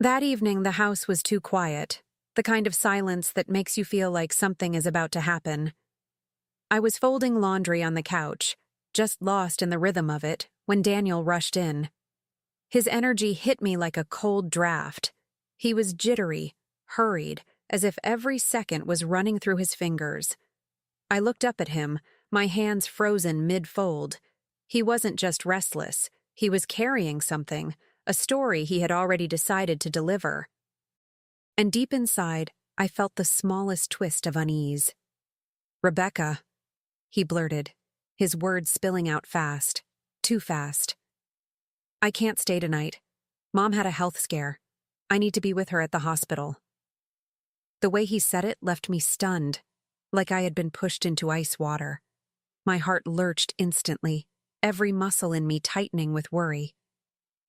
That evening, the house was too quiet, the kind of silence that makes you feel like something is about to happen. I was folding laundry on the couch, just lost in the rhythm of it, when Daniel rushed in. His energy hit me like a cold draft. He was jittery, hurried, as if every second was running through his fingers. I looked up at him, my hands frozen mid-fold. He wasn't just restless, he was carrying something, a story he had already decided to deliver. And deep inside, I felt the smallest twist of unease. "Rebecca," he blurted, his words spilling out fast, too fast. "I can't stay tonight. Mom had a health scare. I need to be with her at the hospital." The way he said it left me stunned, like I had been pushed into ice water. My heart lurched instantly, every muscle in me tightening with worry.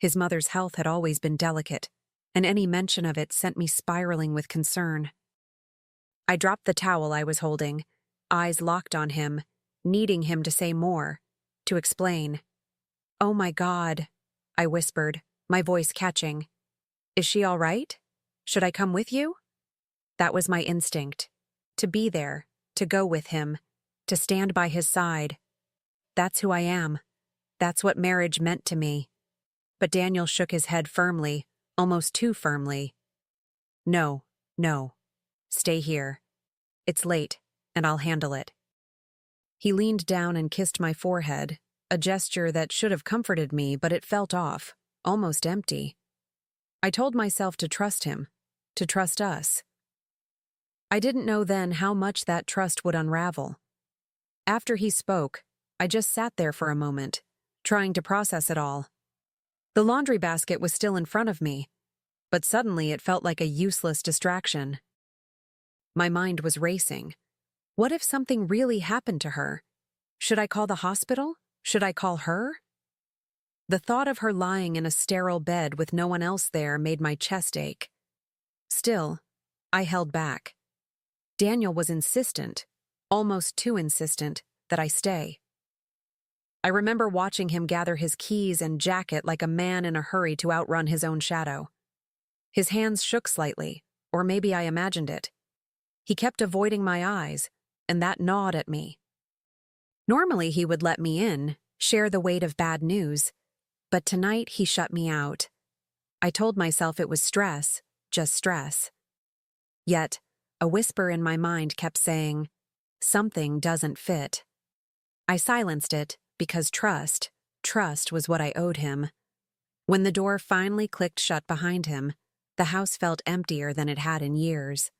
His mother's health had always been delicate, and any mention of it sent me spiraling with concern. I dropped the towel I was holding, eyes locked on him, needing him to say more, to explain. "Oh my God," I whispered, my voice catching. "Is she all right? Should I come with you?" That was my instinct. To be there, to go with him, to stand by his side. That's who I am. That's what marriage meant to me. But Daniel shook his head firmly, almost too firmly. "No, no. Stay here. It's late, and I'll handle it." He leaned down and kissed my forehead, a gesture that should have comforted me, but it felt off, almost empty. I told myself to trust him, to trust us. I didn't know then how much that trust would unravel. After he spoke, I just sat there for a moment, trying to process it all. The laundry basket was still in front of me, but suddenly it felt like a useless distraction. My mind was racing. What if something really happened to her? Should I call the hospital? Should I call her? The thought of her lying in a sterile bed with no one else there made my chest ache. Still, I held back. Daniel was insistent, almost too insistent, that I stay. I remember watching him gather his keys and jacket like a man in a hurry to outrun his own shadow. His hands shook slightly, or maybe I imagined it. He kept avoiding my eyes, and that gnawed at me. Normally he would let me in, share the weight of bad news, but tonight he shut me out. I told myself it was stress, just stress. Yet, a whisper in my mind kept saying, "Something doesn't fit." I silenced it, because trust was what I owed him. When the door finally clicked shut behind him, the house felt emptier than it had in years.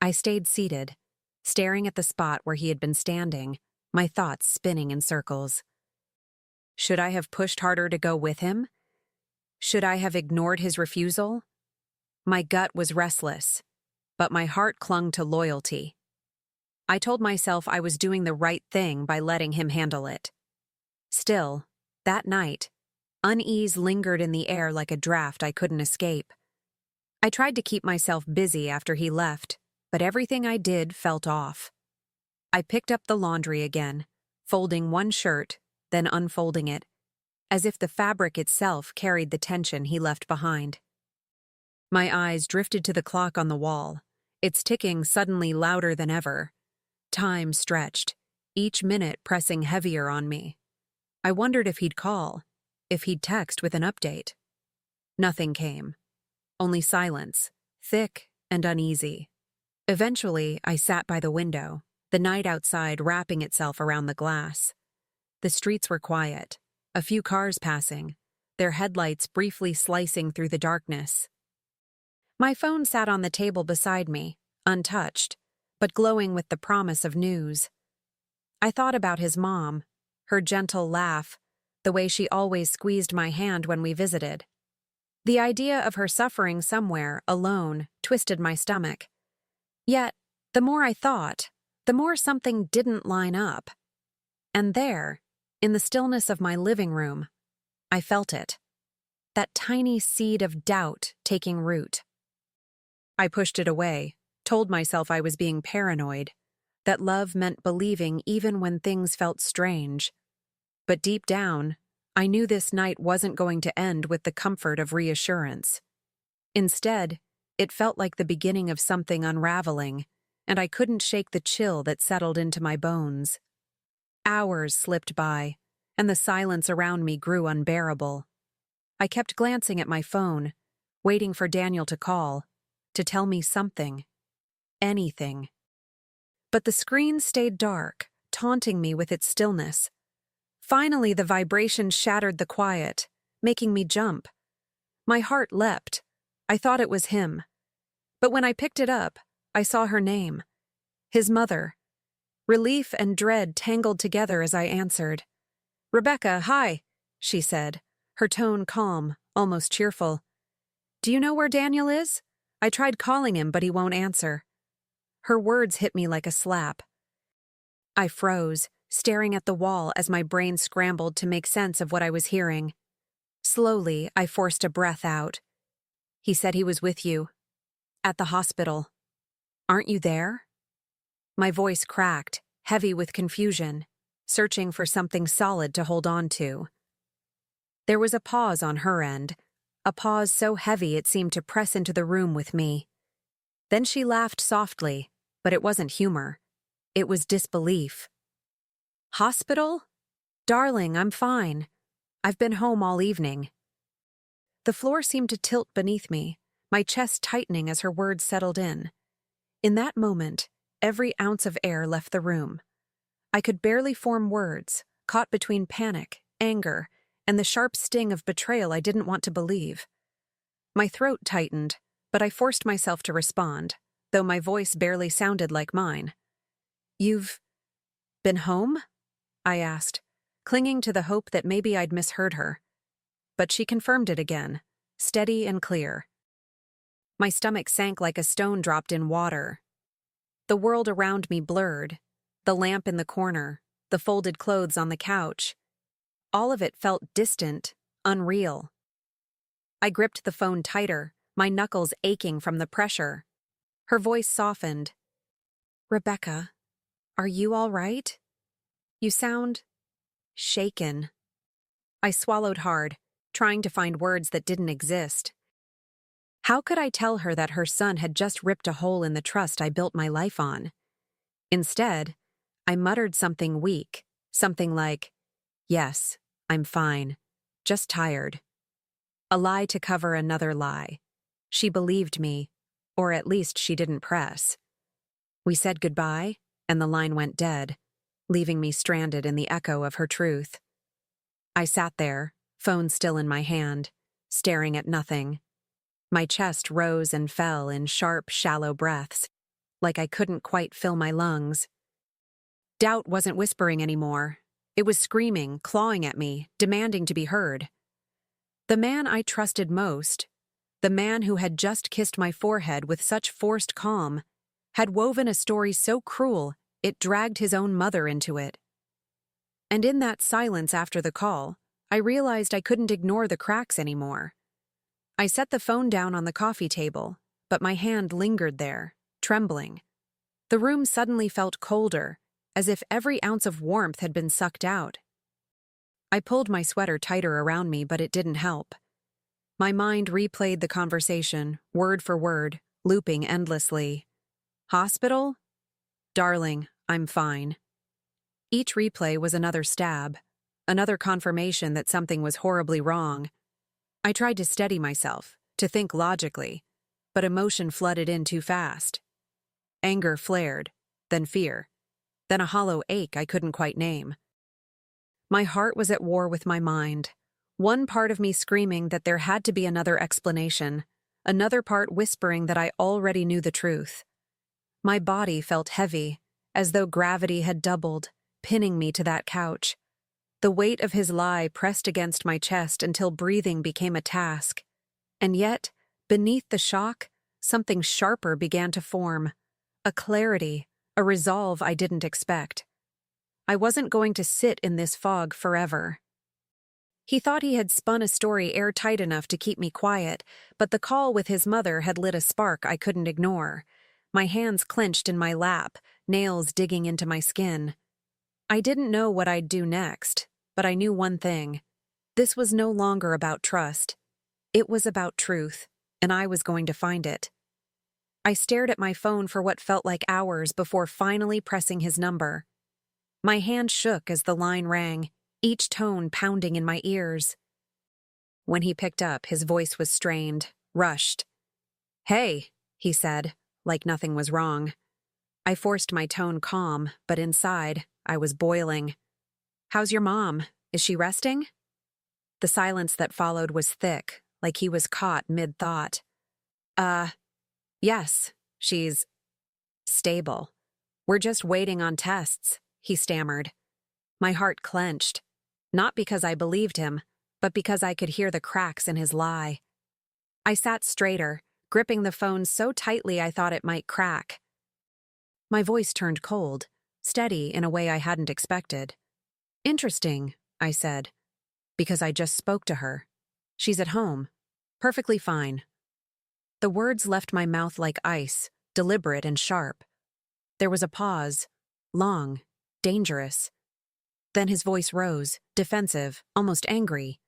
I stayed seated, staring at the spot where he had been standing, my thoughts spinning in circles. Should I have pushed harder to go with him? Should I have ignored his refusal? My gut was restless, but my heart clung to loyalty. I told myself I was doing the right thing by letting him handle it. Still, that night, unease lingered in the air like a draft I couldn't escape. I tried to keep myself busy after he left, but everything I did felt off. I picked up the laundry again, folding one shirt, then unfolding it, as if the fabric itself carried the tension he left behind. My eyes drifted to the clock on the wall, its ticking suddenly louder than ever. Time stretched, each minute pressing heavier on me. I wondered if he'd call, if he'd text with an update. Nothing came. Only silence, thick and uneasy. Eventually, I sat by the window, the night outside wrapping itself around the glass. The streets were quiet, a few cars passing, their headlights briefly slicing through the darkness. My phone sat on the table beside me, untouched, but glowing with the promise of news. I thought about his mom, her gentle laugh, the way she always squeezed my hand when we visited. The idea of her suffering somewhere, alone, twisted my stomach. Yet, the more I thought, the more something didn't line up. And there, in the stillness of my living room, I felt it. That tiny seed of doubt taking root. I pushed it away, told myself I was being paranoid, that love meant believing even when things felt strange. But deep down, I knew this night wasn't going to end with the comfort of reassurance. Instead, it felt like the beginning of something unraveling, and I couldn't shake the chill that settled into my bones. Hours slipped by, and the silence around me grew unbearable. I kept glancing at my phone, waiting for Daniel to call, to tell me something. Anything. But the screen stayed dark, taunting me with its stillness. Finally, the vibration shattered the quiet, making me jump. My heart leapt. I thought it was him. But when I picked it up, I saw her name. His mother. Relief and dread tangled together as I answered. "Rebecca, hi," she said, her tone calm, almost cheerful. "Do you know where Daniel is? I tried calling him, but he won't answer." Her words hit me like a slap. I froze, staring at the wall as my brain scrambled to make sense of what I was hearing. Slowly, I forced a breath out. "He said he was with you. At the hospital. Aren't you there?" My voice cracked, heavy with confusion, searching for something solid to hold on to. There was a pause on her end, a pause so heavy it seemed to press into the room with me. Then she laughed softly, but it wasn't humor. It was disbelief. "Hospital? Darling, I'm fine. I've been home all evening." The floor seemed to tilt beneath me, my chest tightening as her words settled in. In that moment, every ounce of air left the room. I could barely form words, caught between panic, anger, and the sharp sting of betrayal I didn't want to believe. My throat tightened, but I forced myself to respond, though my voice barely sounded like mine. "You've been home?" I asked, clinging to the hope that maybe I'd misheard her. But she confirmed it again, steady and clear. My stomach sank like a stone dropped in water. The world around me blurred, the lamp in the corner, the folded clothes on the couch. All of it felt distant, unreal. I gripped the phone tighter, my knuckles aching from the pressure. Her voice softened. "Rebecca, are you all right? You sound shaken." I swallowed hard, trying to find words that didn't exist. How could I tell her that her son had just ripped a hole in the trust I built my life on? Instead, I muttered something weak, something like, "Yes, I'm fine, just tired." A lie to cover another lie. She believed me, or at least she didn't press. We said goodbye, and the line went dead, leaving me stranded in the echo of her truth. I sat there, phone still in my hand, staring at nothing. My chest rose and fell in sharp, shallow breaths, like I couldn't quite fill my lungs. Doubt wasn't whispering anymore. It was screaming, clawing at me, demanding to be heard. The man I trusted most, the man who had just kissed my forehead with such forced calm, had woven a story so cruel it dragged his own mother into it. And in that silence after the call, I realized I couldn't ignore the cracks anymore. I set the phone down on the coffee table, but my hand lingered there, trembling. The room suddenly felt colder, as if every ounce of warmth had been sucked out. I pulled my sweater tighter around me, but it didn't help. My mind replayed the conversation, word for word, looping endlessly. "Hospital? Darling, I'm fine." Each replay was another stab, another confirmation that something was horribly wrong. I tried to steady myself, to think logically, but emotion flooded in too fast. Anger flared, then fear, then a hollow ache I couldn't quite name. My heart was at war with my mind, one part of me screaming that there had to be another explanation, another part whispering that I already knew the truth. My body felt heavy, as though gravity had doubled, pinning me to that couch. The weight of his lie pressed against my chest until breathing became a task. And yet, beneath the shock, something sharper began to form. A clarity, a resolve I didn't expect. I wasn't going to sit in this fog forever. He thought he had spun a story airtight enough to keep me quiet, but the call with his mother had lit a spark I couldn't ignore. My hands clenched in my lap, nails digging into my skin. I didn't know what I'd do next, but I knew one thing. This was no longer about trust. It was about truth. and I was going to find it. I stared at my phone for what felt like hours before finally pressing his number. My hand shook as the line rang, each tone pounding in my ears. When he picked up, his voice was strained, rushed. "Hey," he said, like nothing was wrong. I forced my tone calm, but inside, I was boiling. "How's your mom? Is she resting?" The silence that followed was thick, like he was caught mid-thought. Yes, she's stable. We're just waiting on tests," he stammered. My heart clenched, not because I believed him, but because I could hear the cracks in his lie. I sat straighter, gripping the phone so tightly I thought it might crack. My voice turned cold, steady in a way I hadn't expected. "Interesting," I said, "because I just spoke to her. She's at home. Perfectly fine." The words left my mouth like ice, deliberate and sharp. There was a pause, long, dangerous. Then his voice rose, defensive, almost angry.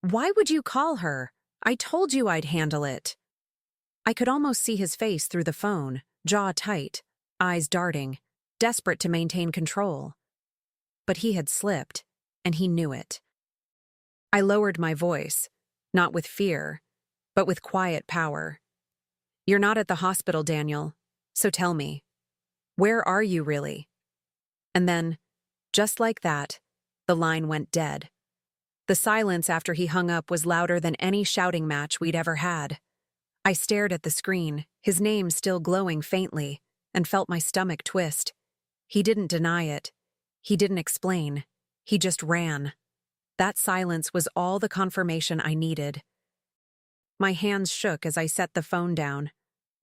"Why would you call her? I told you I'd handle it." I could almost see his face through the phone, jaw tight, eyes darting, desperate to maintain control. But he had slipped, and he knew it. I lowered my voice, not with fear, but with quiet power. "You're not at the hospital, Daniel, so tell me, where are you really?" And then, just like that, the line went dead. The silence after he hung up was louder than any shouting match we'd ever had. I stared at the screen, his name still glowing faintly, and felt my stomach twist. He didn't deny it. He didn't explain. He just ran. That silence was all the confirmation I needed. My hands shook as I set the phone down,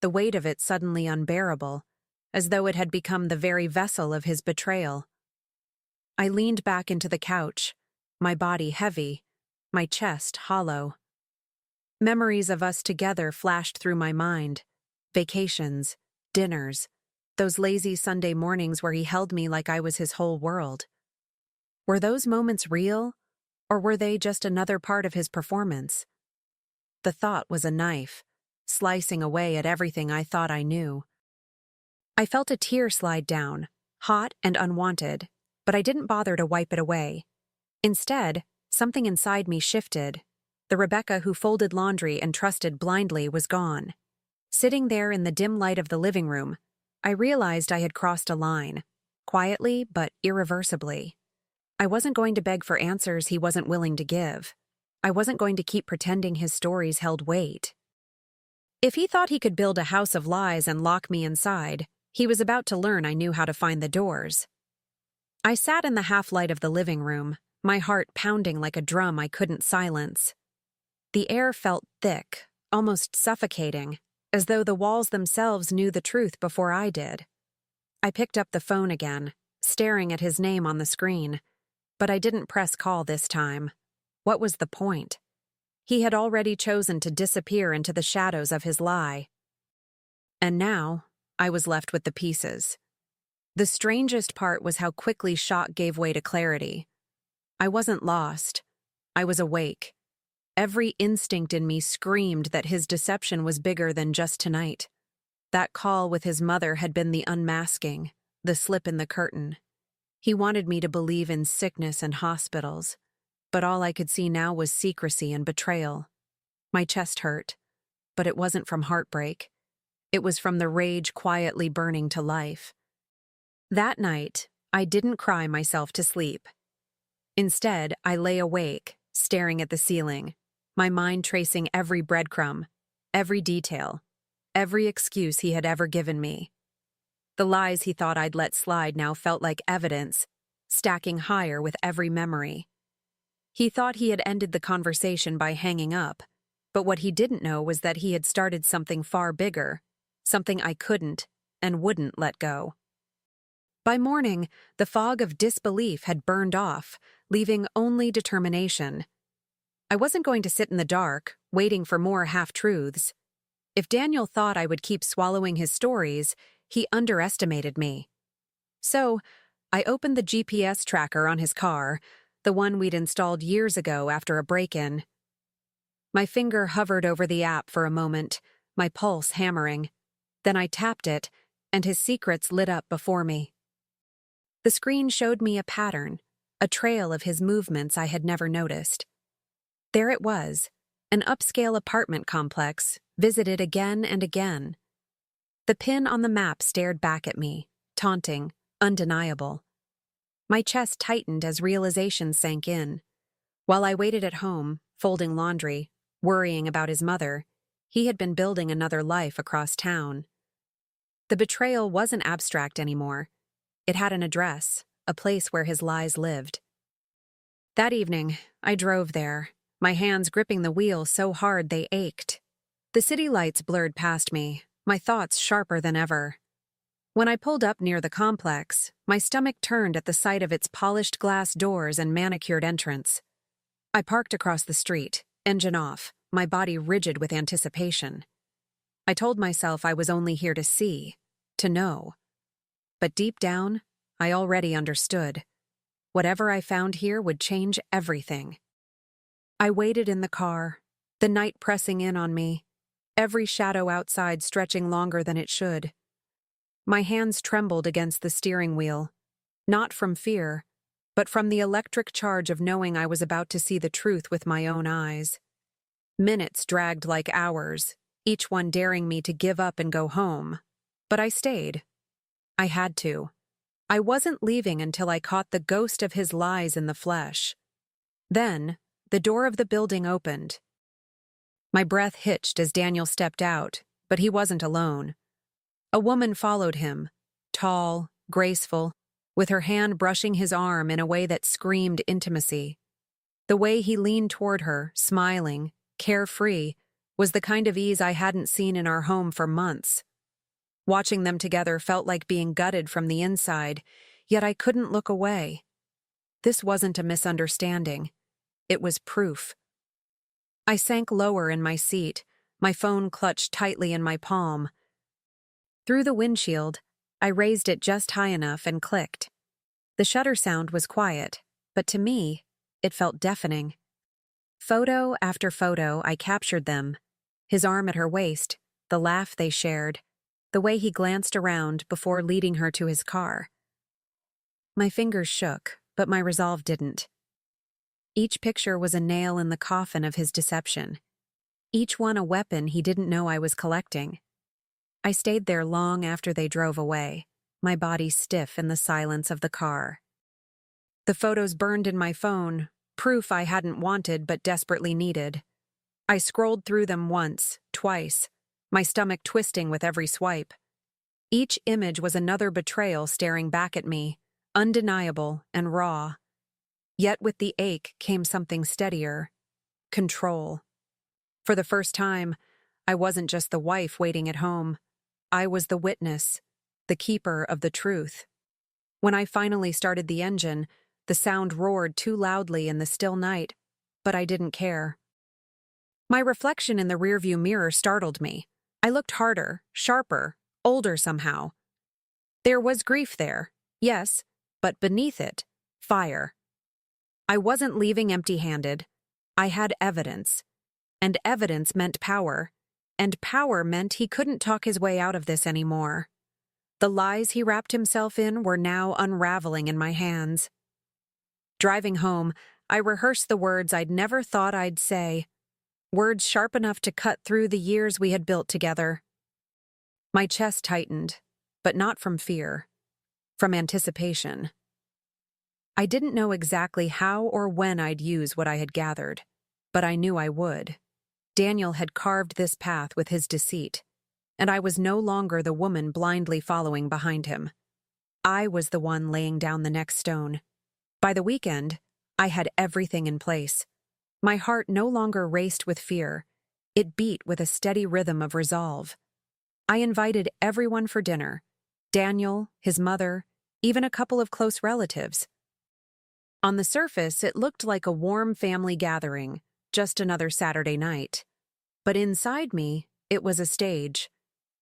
the weight of it suddenly unbearable, as though it had become the very vessel of his betrayal. I leaned back into the couch, my body heavy, my chest hollow. Memories of us together flashed through my mind. Vacations, dinners, those lazy Sunday mornings where he held me like I was his whole world. Were those moments real, or were they just another part of his performance? The thought was a knife, slicing away at everything I thought I knew. I felt a tear slide down, hot and unwanted, but I didn't bother to wipe it away. Instead, something inside me shifted. The Rebecca who folded laundry and trusted blindly was gone. Sitting there in the dim light of the living room, I realized I had crossed a line, quietly but irreversibly. I wasn't going to beg for answers he wasn't willing to give. I wasn't going to keep pretending his stories held weight. If he thought he could build a house of lies and lock me inside, he was about to learn I knew how to find the doors. I sat in the half-light of the living room, my heart pounding like a drum I couldn't silence. The air felt thick, almost suffocating, as though the walls themselves knew the truth before I did. I picked up the phone again, staring at his name on the screen, but I didn't press call this time. What was the point? He had already chosen to disappear into the shadows of his lie. And now, I was left with the pieces. The strangest part was how quickly shock gave way to clarity. I wasn't lost. I was awake. Every instinct in me screamed that his deception was bigger than just tonight. That call with his mother had been the unmasking, the slip in the curtain. He wanted me to believe in sickness and hospitals, but all I could see now was secrecy and betrayal. My chest hurt, but it wasn't from heartbreak. It was from the rage quietly burning to life. That night, I didn't cry myself to sleep. Instead, I lay awake, staring at the ceiling, my mind tracing every breadcrumb, every detail, every excuse he had ever given me. The lies he thought I'd let slide now felt like evidence, stacking higher with every memory. He thought he had ended the conversation by hanging up, but what he didn't know was that he had started something far bigger, something I couldn't and wouldn't let go. By morning, the fog of disbelief had burned off, leaving only determination. I wasn't going to sit in the dark, waiting for more half-truths. If Daniel thought I would keep swallowing his stories, he underestimated me. So, I opened the GPS tracker on his car, the one we'd installed years ago after a break-in. My finger hovered over the app for a moment, my pulse hammering. Then I tapped it, and his secrets lit up before me. The screen showed me a pattern, a trail of his movements I had never noticed. There it was, an upscale apartment complex, visited again and again. The pin on the map stared back at me, taunting, undeniable. My chest tightened as realization sank in. While I waited at home, folding laundry, worrying about his mother, he had been building another life across town. The betrayal wasn't abstract anymore. It had an address, a place where his lies lived. That evening, I drove there, my hands gripping the wheel so hard they ached. The city lights blurred past me, my thoughts sharper than ever. When I pulled up near the complex, my stomach turned at the sight of its polished glass doors and manicured entrance. I parked across the street, engine off, my body rigid with anticipation. I told myself I was only here to see, to know. But deep down, I already understood. Whatever I found here would change everything. I waited in the car, the night pressing in on me, every shadow outside stretching longer than it should. My hands trembled against the steering wheel, not from fear, but from the electric charge of knowing I was about to see the truth with my own eyes. Minutes dragged like hours, each one daring me to give up and go home. But I stayed. I had to. I wasn't leaving until I caught the ghost of his lies in the flesh. Then, the door of the building opened. My breath hitched as Daniel stepped out, but he wasn't alone. A woman followed him, tall, graceful, with her hand brushing his arm in a way that screamed intimacy. The way he leaned toward her, smiling, carefree, was the kind of ease I hadn't seen in our home for months. Watching them together felt like being gutted from the inside, yet I couldn't look away. This wasn't a misunderstanding. It was proof. I sank lower in my seat, my phone clutched tightly in my palm. Through the windshield, I raised it just high enough and clicked. The shutter sound was quiet, but to me, it felt deafening. Photo after photo, I captured them. His arm at her waist, the laugh they shared, the way he glanced around before leading her to his car. My fingers shook, but my resolve didn't. Each picture was a nail in the coffin of his deception. Each one a weapon he didn't know I was collecting. I stayed there long after they drove away, my body stiff in the silence of the car. The photos burned in my phone, proof I hadn't wanted but desperately needed. I scrolled through them once, twice, my stomach twisting with every swipe. Each image was another betrayal staring back at me, undeniable and raw. Yet with the ache came something steadier: control. For the first time, I wasn't just the wife waiting at home. I was the witness, the keeper of the truth. When I finally started the engine, the sound roared too loudly in the still night, but I didn't care. My reflection in the rearview mirror startled me. I looked harder, sharper, older somehow. There was grief there, yes, but beneath it, fire. I wasn't leaving empty-handed. I had evidence. And evidence meant power. And power meant he couldn't talk his way out of this anymore. The lies he wrapped himself in were now unraveling in my hands. Driving home, I rehearsed the words I'd never thought I'd say. Words sharp enough to cut through the years we had built together. My chest tightened, but not from fear, from anticipation. I didn't know exactly how or when I'd use what I had gathered, but I knew I would. Daniel had carved this path with his deceit, and I was no longer the woman blindly following behind him. I was the one laying down the next stone. By the weekend, I had everything in place. My heart no longer raced with fear. It beat with a steady rhythm of resolve. I invited everyone for dinner: Daniel, his mother, even a couple of close relatives. On the surface, it looked like a warm family gathering, just another Saturday night. But inside me, it was a stage,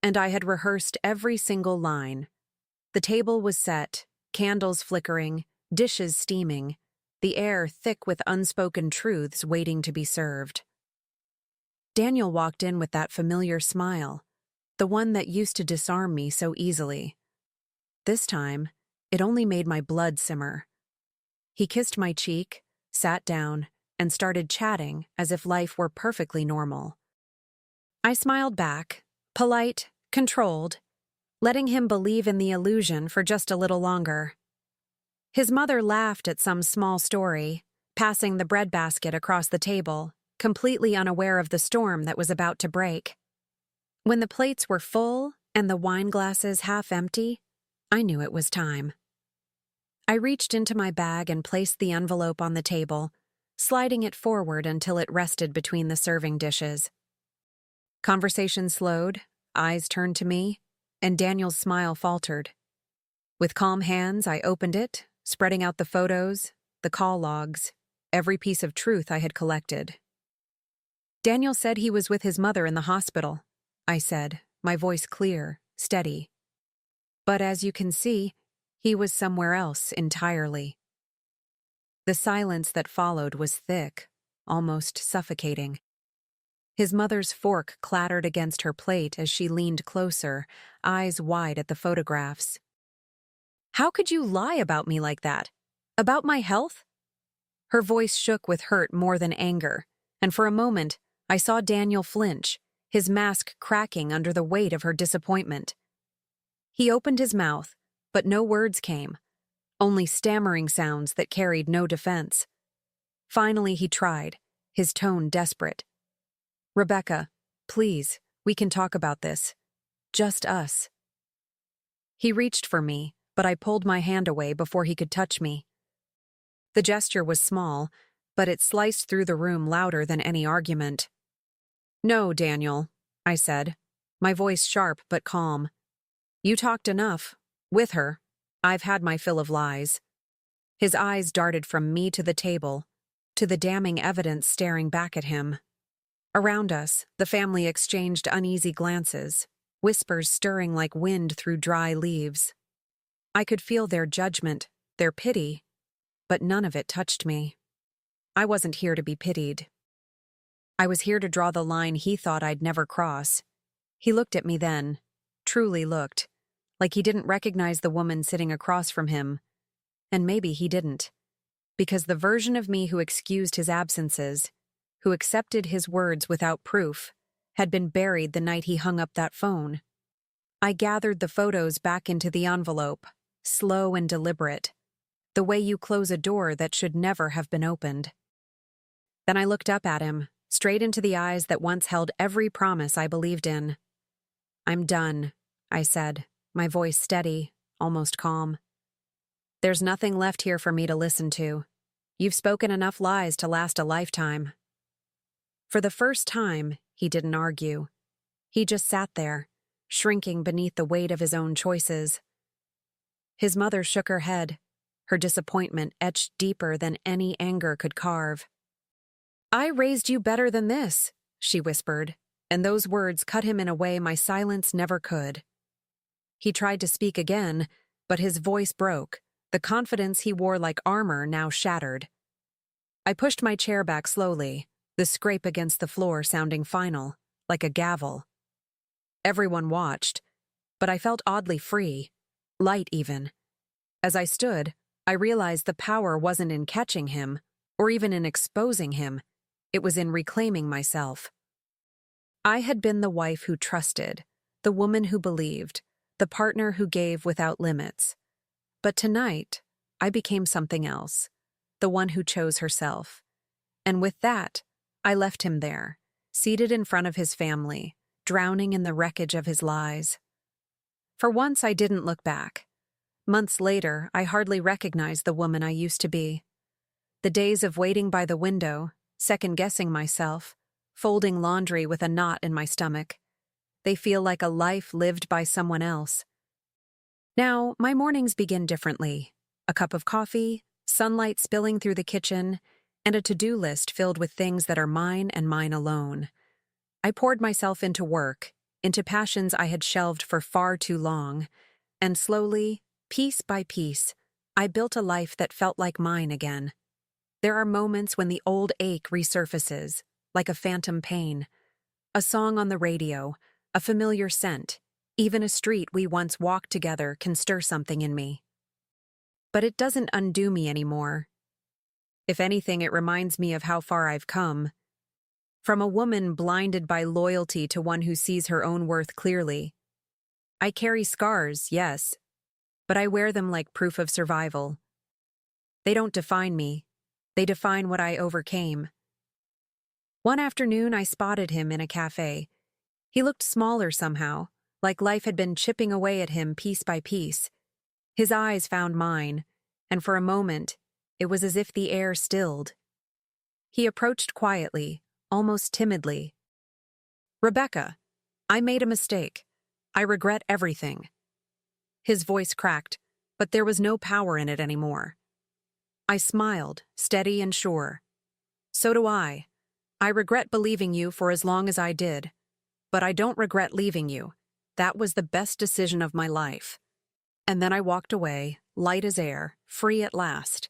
and I had rehearsed every single line. The table was set, candles flickering, dishes steaming, the air thick with unspoken truths waiting to be served. Daniel walked in with that familiar smile, the one that used to disarm me so easily. This time, it only made my blood simmer. He kissed my cheek, sat down, and started chatting as if life were perfectly normal. I smiled back, polite, controlled, letting him believe in the illusion for just a little longer. His mother laughed at some small story, passing the breadbasket across the table, completely unaware of the storm that was about to break. When the plates were full and the wine glasses half empty, I knew it was time. I reached into my bag and placed the envelope on the table, sliding it forward until it rested between the serving dishes. Conversation slowed, eyes turned to me, and Daniel's smile faltered. With calm hands, I opened it, spreading out the photos, the call logs, every piece of truth I had collected. Daniel said he was with his mother in the hospital, I said, my voice clear, steady. But as you can see, he was somewhere else entirely. The silence that followed was thick, almost suffocating. His mother's fork clattered against her plate as she leaned closer, eyes wide at the photographs. "How could you lie about me like that? About my health?" Her voice shook with hurt more than anger, and for a moment, I saw Daniel flinch, his mask cracking under the weight of her disappointment. He opened his mouth, but no words came, only stammering sounds that carried no defense. Finally, he tried, his tone desperate. "Rebecca, please, we can talk about this. Just us." He reached for me, but I pulled my hand away before he could touch me. The gesture was small, but it sliced through the room louder than any argument. "No, Daniel," I said, my voice sharp but calm. "You talked enough. With her. I've had my fill of lies." His eyes darted from me to the table, to the damning evidence staring back at him. Around us, the family exchanged uneasy glances, whispers stirring like wind through dry leaves. I could feel their judgment, their pity, but none of it touched me. I wasn't here to be pitied. I was here to draw the line he thought I'd never cross. He looked at me then, truly looked, like he didn't recognize the woman sitting across from him. And maybe he didn't, because the version of me who excused his absences, who accepted his words without proof, had been buried the night he hung up that phone. I gathered the photos back into the envelope, slow and deliberate, the way you close a door that should never have been opened. Then I looked up at him, straight into the eyes that once held every promise I believed in. "I'm done," I said, my voice steady, almost calm. "There's nothing left here for me to listen to. You've spoken enough lies to last a lifetime." For the first time, he didn't argue. He just sat there, shrinking beneath the weight of his own choices. His mother shook her head, her disappointment etched deeper than any anger could carve. "I raised you better than this," she whispered, and those words cut him in a way my silence never could. He tried to speak again, but his voice broke, the confidence he wore like armor now shattered. I pushed my chair back slowly, the scrape against the floor sounding final, like a gavel. Everyone watched, but I felt oddly free, light even. As I stood, I realized the power wasn't in catching him, or even in exposing him. It was in reclaiming myself. I had been the wife who trusted, the woman who believed, the partner who gave without limits. But tonight, I became something else, the one who chose herself. And with that, I left him there, seated in front of his family, drowning in the wreckage of his lies. For once, I didn't look back. Months later, I hardly recognized the woman I used to be. The days of waiting by the window, second-guessing myself, folding laundry with a knot in my stomach. They feel like a life lived by someone else. Now, my mornings begin differently. A cup of coffee, sunlight spilling through the kitchen, and a to-do list filled with things that are mine and mine alone. I poured myself into work, into passions I had shelved for far too long, and slowly, piece by piece, I built a life that felt like mine again. There are moments when the old ache resurfaces, like a phantom pain, A song on the radio, a familiar scent, even a street we once walked together can stir something in me. But it doesn't undo me anymore. If anything, it reminds me of how far I've come. From a woman blinded by loyalty to one who sees her own worth clearly. I carry scars, yes, but I wear them like proof of survival. They don't define me. They define what I overcame. One afternoon, I spotted him in a cafe. He looked smaller somehow, like life had been chipping away at him piece by piece. His eyes found mine, and for a moment, it was as if the air stilled. He approached quietly, almost timidly. "Rebecca, I made a mistake. I regret everything." His voice cracked, but there was no power in it anymore. I smiled, steady and sure. "So do I. I regret believing you for as long as I did. But I don't regret leaving you. That was the best decision of my life." And then I walked away, light as air, free at last.